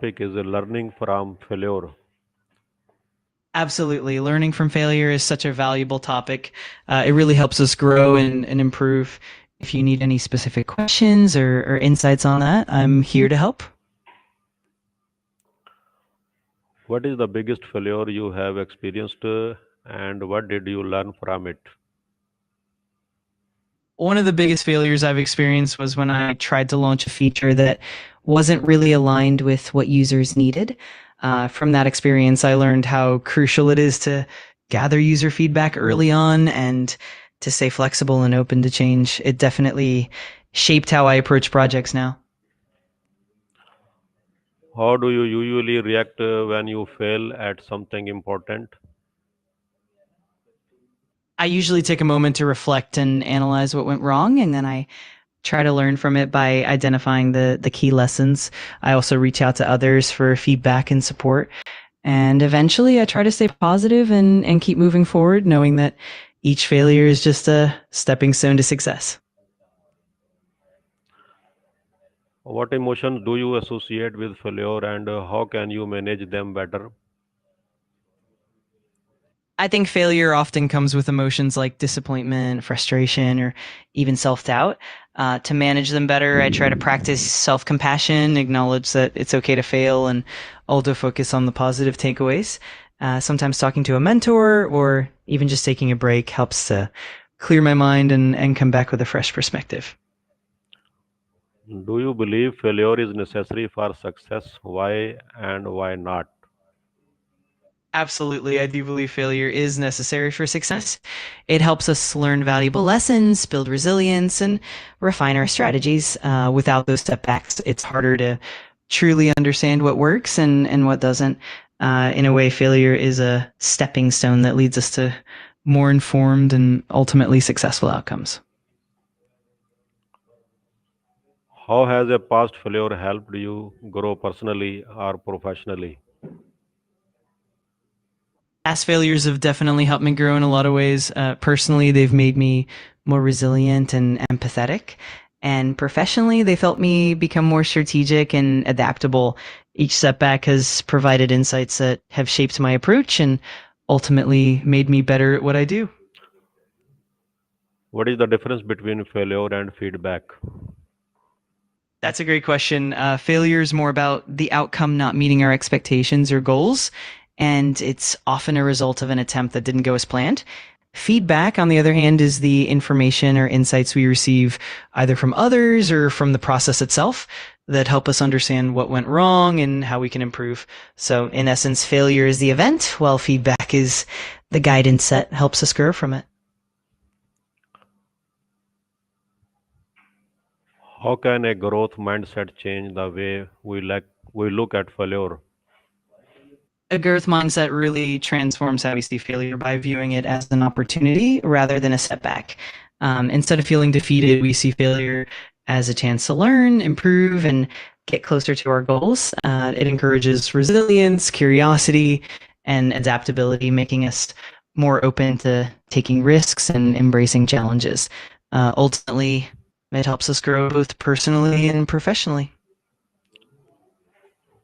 Topic is learning from failure. Absolutely. Learning from failure is such a valuable topic. It really helps us grow and improve. If you need any specific questions or insights on that, I'm here to help. What is the biggest failure you have experienced and what did you learn from it? One of the biggest failures I've experienced was when I tried to launch a feature that wasn't really aligned with what users needed. From that experience, I learned how crucial it is to gather user feedback early on and to stay flexible and open to change. It definitely shaped how I approach projects now. How do you usually react when you fail at something important? I usually take a moment to reflect and analyze what went wrong, and then I try to learn from it by identifying the key lessons. I also reach out to others for feedback and support. And eventually I try to stay positive and keep moving forward, knowing that each failure is just a stepping stone to success. What emotions do you associate with failure and how can you manage them better? I think failure often comes with emotions like disappointment, frustration, or even self doubt. To manage them better, I try to practice self compassion, acknowledge that it's okay to fail, and also focus on the positive takeaways. Sometimes talking to a mentor or even just taking a break helps to clear my mind and come back with a fresh perspective. Do you believe failure is necessary for success? Why and why not? Absolutely. I do believe failure is necessary for success. It helps us learn valuable lessons, build resilience, and refine our strategies. Without those setbacks, it's harder to truly understand what works and what doesn't. In a way, failure is a stepping stone that leads us to more informed and ultimately successful outcomes. How has a past failure helped you grow personally or professionally? Past failures have definitely helped me grow in a lot of ways. Personally, they've made me more resilient and empathetic. And professionally, they've helped me become more strategic and adaptable. Each setback has provided insights that have shaped my approach and ultimately made me better at what I do. What is the difference between failure and feedback? That's a great question. Failure is more about the outcome not meeting our expectations or goals, and it's often a result of an attempt that didn't go as planned. Feedback, on the other hand, is the information or insights we receive either from others or from the process itself that help us understand what went wrong and how we can improve. So, in essence, failure is the event, while feedback is the guidance that helps us grow from it. How can a growth mindset change the way we look at failure? A growth mindset really transforms how we see failure by viewing it as an opportunity rather than a setback. Instead of feeling defeated, we see failure as a chance to learn, improve, and get closer to our goals. It encourages resilience, curiosity, and adaptability, making us more open to taking risks and embracing challenges. Ultimately, it helps us grow both personally and professionally.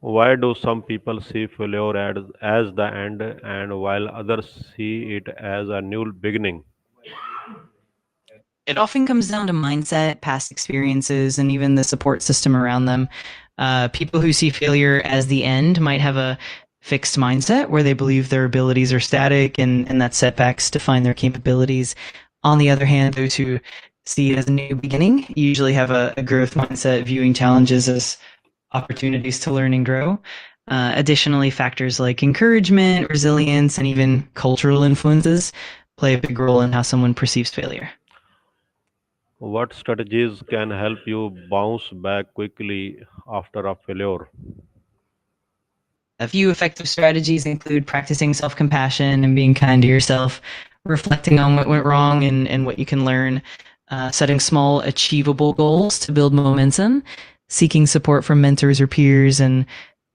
Why do some people see failure as the end and while others see it as a new beginning? It often comes down to mindset, past experiences, and even the support system around them. People who see failure as the end might have a fixed mindset where they believe their abilities are static and that setbacks define their capabilities. On the other hand, those who see it as a new beginning usually have a growth mindset, viewing challenges as opportunities to learn and grow. Additionally, factors like encouragement, resilience, and even cultural influences play a big role in how someone perceives failure. What strategies can help you bounce back quickly after a failure? A few effective strategies include practicing self compassion and being kind to yourself, reflecting on what went wrong and what you can learn, setting small, achievable goals to build momentum, seeking support from mentors or peers, and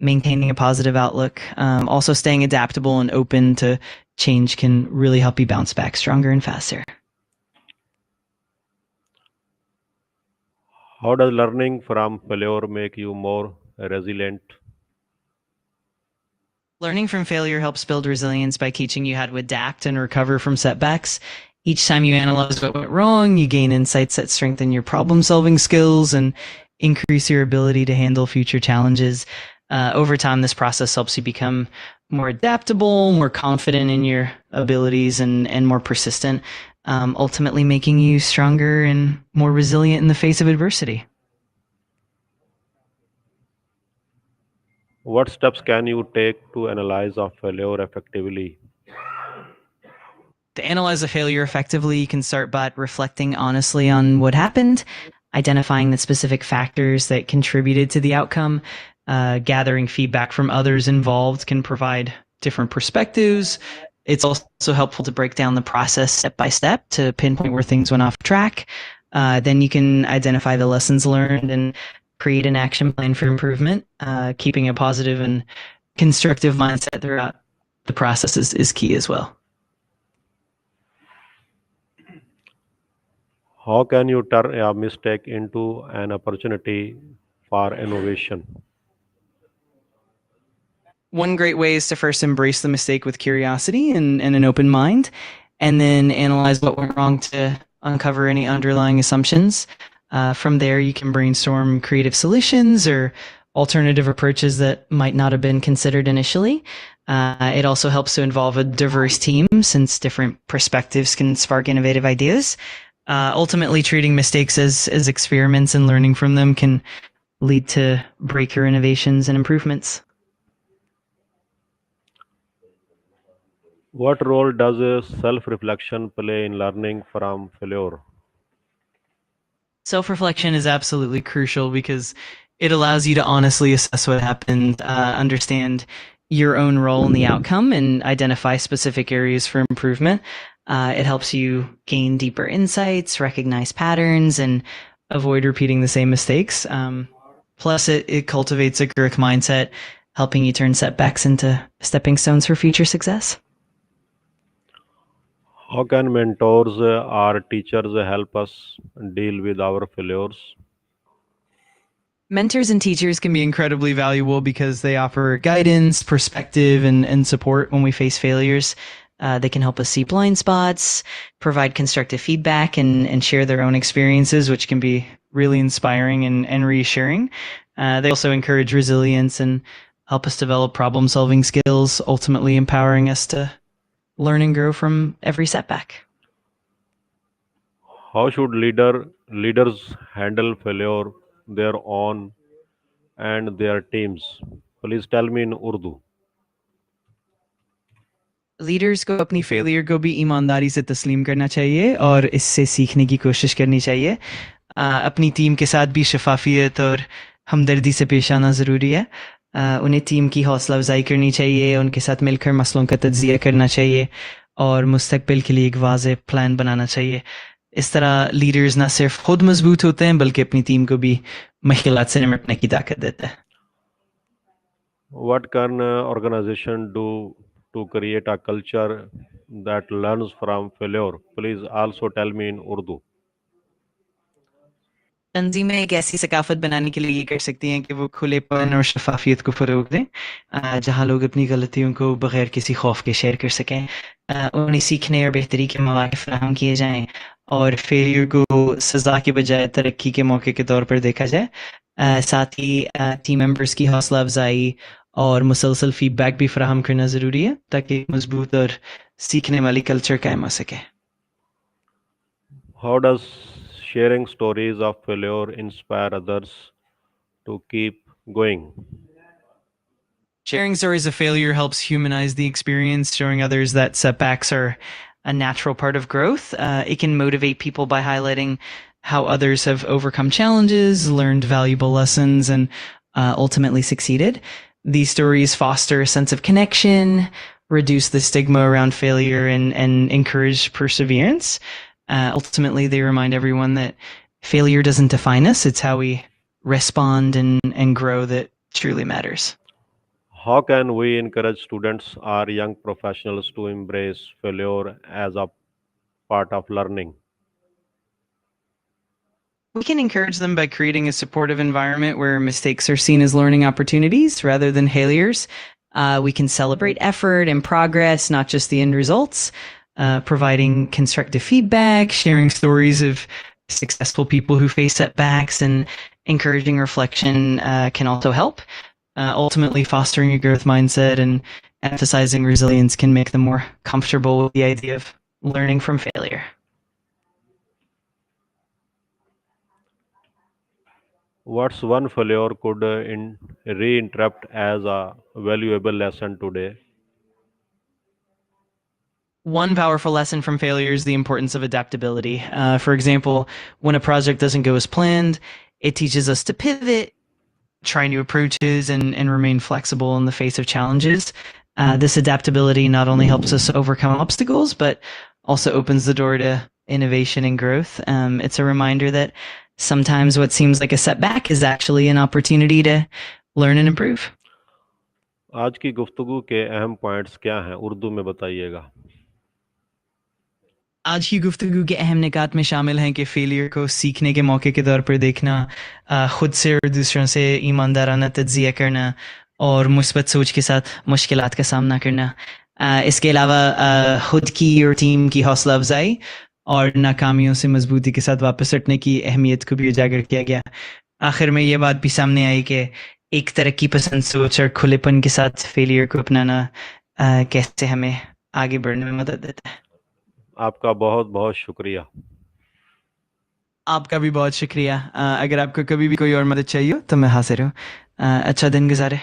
maintaining a positive outlook. Also, staying adaptable and open to change can really help you bounce back stronger and faster. How does learning from failure make you more resilient? Learning from failure helps build resilience by teaching you how to adapt and recover from setbacks. Each time you analyze what went wrong, you gain insights that strengthen your problem solving skills and increase your ability to handle future challenges. Over time, this process helps you become more adaptable, more confident in your abilities, and more persistent, ultimately making you stronger and more resilient in the face of adversity. What steps can you take to analyze a failure effectively? To analyze a failure effectively, you can start by reflecting honestly on what happened, identifying the specific factors that contributed to the outcome. Gathering feedback from others involved can provide different perspectives. It's also helpful to break down the process step by step to pinpoint where things went off track. Then you can identify the lessons learned and create an action plan for improvement. Keeping a positive and constructive mindset throughout the process is key as well. How can you turn a mistake into an opportunity for innovation? One great way is to first embrace the mistake with curiosity and an open mind, and then analyze what went wrong to uncover any underlying assumptions. From there, you can brainstorm creative solutions or alternative approaches that might not have been considered initially. It also helps to involve a diverse team since different perspectives can spark innovative ideas. Ultimately, treating mistakes as experiments and learning from them can lead to breakthrough innovations and improvements. What role does self reflection play in learning from failure? Self reflection is absolutely crucial because it allows you to honestly assess what happened, understand your own role in the outcome, and identify specific areas for improvement. It helps you gain deeper insights, recognize patterns, and avoid repeating the same mistakes. Plus, it cultivates a growth mindset, helping you turn setbacks into stepping stones for future success. How can mentors or teachers help us deal with our failures? Mentors and teachers can be incredibly valuable because they offer guidance, perspective, and support when we face failures. They can help us see blind spots, provide constructive feedback, and share their own experiences, which can be really inspiring and reassuring. They also encourage resilience and help us develop problem solving skills, ultimately empowering us to learn and grow from every setback. How should leaders handle failure, their own and their teams? Please tell me in Urdu. Leaders को अपनी failure को भी ईमानदारी से तस्लीम करना चाहिए और इससे सीखने की कोशिश करनी चाहिए. अपनी टीम के साथ भी शफाफियत और हमदर्दी से पेश आना ज़रूरी है. उन्हें टीम की हौसला अफजाई करनी चाहिए, उनके साथ मिलकर मसलों का तज्जिया करना चाहिए और मुस्तकबिल के लिए एक वाज़ेह प्लान बनाना चाहिए. इस तरह लीडर्स ना सिर्फ खुद मजबूत होते हैं बल्कि अपनी टीम को भी मुश्किलात से निपटने की ताकत देते हैं. What can organization do to create a culture that learns from failure? Please also tell me in Urdu. तंजीमें एक ऐसी सकाफत बनाने के लिए ये कर सकती हैं कि वो खुलेपन और शफाफियत को फ़रोग दें, जहाँ लोग अपनी गलतियों को बगैर किसी खौफ के शेयर कर सकें. उन्हें सीखने और बेहतरी के मौके फराहम किए जाएं और फेलियर को सज़ा के बजाय तरक्की के मौके के तौर पर देखा जाए. साथ ही टीम मेंबर्स की हौसला अफजाई और मुसलसल फीडबैक भी फराहम करना ज़रूरी है ताकि मजबूत और सीखने वाली कल्चर कायम हो सके. How does sharing stories of failure inspire others to keep going? Sharing stories of failure helps humanize the experience, showing others that setbacks are a natural part of growth. It can motivate people by highlighting how others have overcome challenges, learned valuable lessons, and ultimately succeeded. These stories foster a sense of connection, reduce the stigma around failure, and encourage perseverance. Ultimately, they remind everyone that failure doesn't define us, it's how we respond and grow that truly matters. How can we encourage students or young professionals to embrace failure as a part of learning? We can encourage them by creating a supportive environment where mistakes are seen as learning opportunities rather than failures. We can celebrate effort and progress, not just the end results. Providing constructive feedback, sharing stories of successful people who face setbacks, and encouraging reflection can also help. Ultimately, fostering a growth mindset and emphasizing resilience can make them more comfortable with the idea of learning from failure. What's one failure could reinterrupt as a valuable lesson today? One powerful lesson from failure is the importance of adaptability. For example, when a project doesn't go as planned, it teaches us to pivot, try new approaches, and remain flexible in the face of challenges. This adaptability not only helps us overcome obstacles, but also opens the door to innovation and growth. It's a reminder that sometimes what seems like a setback is actually an opportunity to learn and improve. आज की गुफ्तगू के अहम points क्या हैं उर्दू में बताइएगा। आज की गुफ्तगू के अहम निकात में शामिल हैं कि फेलियर को सीखने के मौके के तौर पर देखना, खुद से और दूसरों से ईमानदाराना तज्जिया करना और मुस्बत सोच के साथ मुश्किलात का सामना करना। इसके अलावा खुद की और टीम की हौसला अफजाई और नाकामियों से मजबूती के साथ वापस उठने की अहमियत को भी उजागर किया गया। आखिर में ये बात भी सामने आई कि एक तरक्की पसंद सोच और खुलेपन के साथ फेलियर को अपनाना कैसे हमें आगे बढ़ने में मदद देता है। आपका बहुत बहुत शुक्रिया। आपका भी बहुत शुक्रिया। अगर आपको कभी भी कोई और मदद चाहिए हो तो मैं हाजिर हूँ। अच्छा दिन गुजारे।